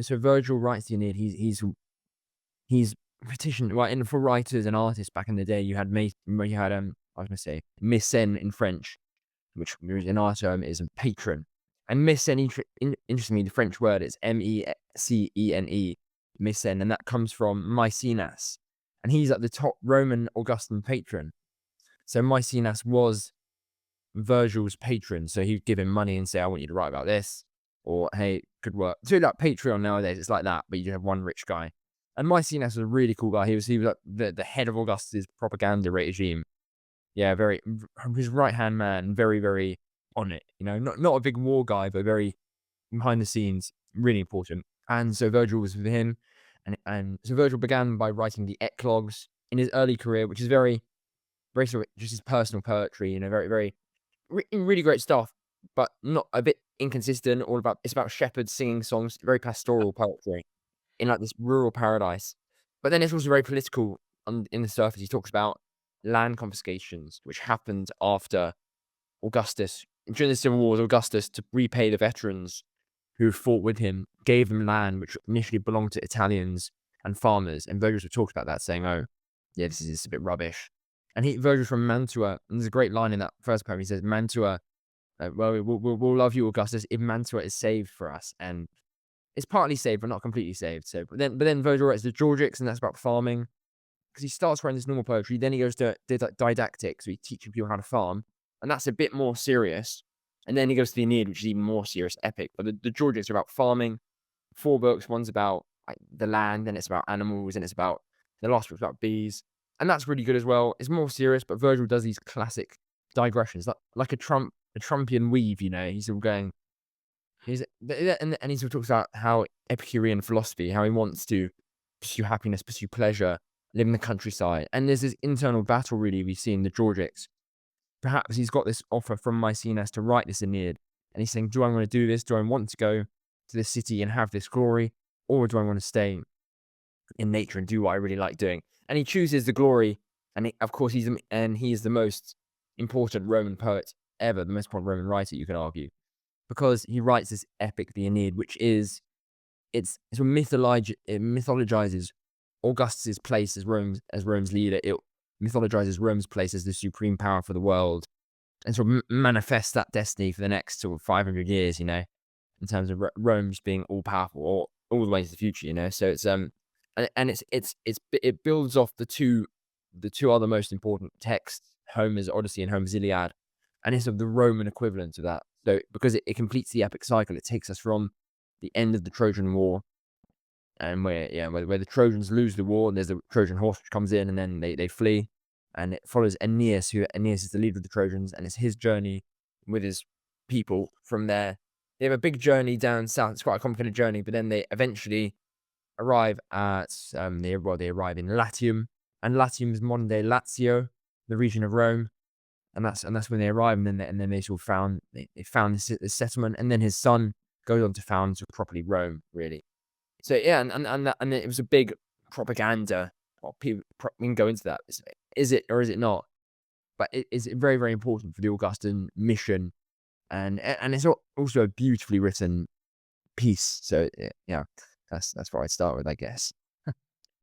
so Virgil writes the Aeneid. He's petitioned, right, and for writers and artists back in the day, you had I was gonna say mécène in French, which in our term is a patron. And mécène, interestingly, the French word is Mecene, mécène, and that comes from Maecenas, and he's at the top Roman Augustan patron. So Maecenas was Virgil's patron, so he'd give him money and say, "I want you to write about this," or "Hey, could work." So like Patreon nowadays, it's like that, but you have one rich guy. And Maecenas was a really cool guy. He was like the head of Augustus' propaganda regime. Yeah, his right hand man, very very on it. Not a big war guy, but very behind the scenes, really important. And so Virgil was with him, and so Virgil began by writing the eclogues in his early career, which is very very sort of just his personal poetry. Very very really great stuff, but not a bit inconsistent. It's about shepherds singing songs, very pastoral poetry in like this rural paradise. But then it's also very political in the surface. He talks about land confiscations, which happened after Augustus, during the civil wars. Augustus, to repay the veterans who fought with him, gave them land which initially belonged to Italians and farmers. And Virgil talks about that, saying, "Oh, yeah, this is a bit rubbish." And Virgil's from Mantua, and there's a great line in that first poem. He says, "Mantua, well, we'll love you, Augustus, if Mantua is saved for us." And it's partly saved, but not completely saved. So, but then Virgil writes the Georgics, and that's about farming, because he starts writing this normal poetry. Then he goes to didactics, so he's teaching people how to farm, and that's a bit more serious. And then he goes to the Aeneid, which is even more serious, epic. But the Georgics are about farming. 4 books. One's about the land, then it's about animals, and the last book's about bees. And that's really good as well. It's more serious, but Virgil does these classic digressions, like a Trumpian weave. He's all going. And he sort of talks about how Epicurean philosophy, how he wants to pursue happiness, pursue pleasure, live in the countryside. And there's this internal battle, really, we see in the Georgics. Perhaps he's got this offer from Maecenas to write this Aeneid, and he's saying, do I want to do this? Do I want to go to this city and have this glory, or do I want to stay in nature and do what I really like doing? And he chooses the glory, and of course he is the most important Roman poet ever, the most important Roman writer, you could argue, because he writes this epic, the Aeneid, which is it mythologizes Augustus' place as Rome's leader. It mythologizes Rome's place as the supreme power for the world, and sort of manifests that destiny for the next sort of 500 years, in terms of Rome just being all powerful all the way into the future, So it's and it builds off the two other most important texts, Homer's Odyssey and Homer's Iliad, and it's of the Roman equivalent of that. So because it completes the epic cycle, it takes us from the end of the Trojan War, and where the Trojans lose the war, and there's a Trojan horse which comes in, and then they flee, and it follows Aeneas, Aeneas is the leader of the Trojans, and it's his journey with his people from there. They have a big journey down south. It's quite a complicated journey, but then they eventually arrive at they arrive in Latium, and Latium is modern day Lazio, the region of Rome, and that's when they arrive, and then they sort of found this settlement, and then his son goes on to found properly Rome, really. So yeah, and it was a big propaganda. Well, we can go into that. Is it or is it not? But it is very very important for the Augustan mission, and it's also a beautifully written piece. So yeah, that's where I'd start with, I guess.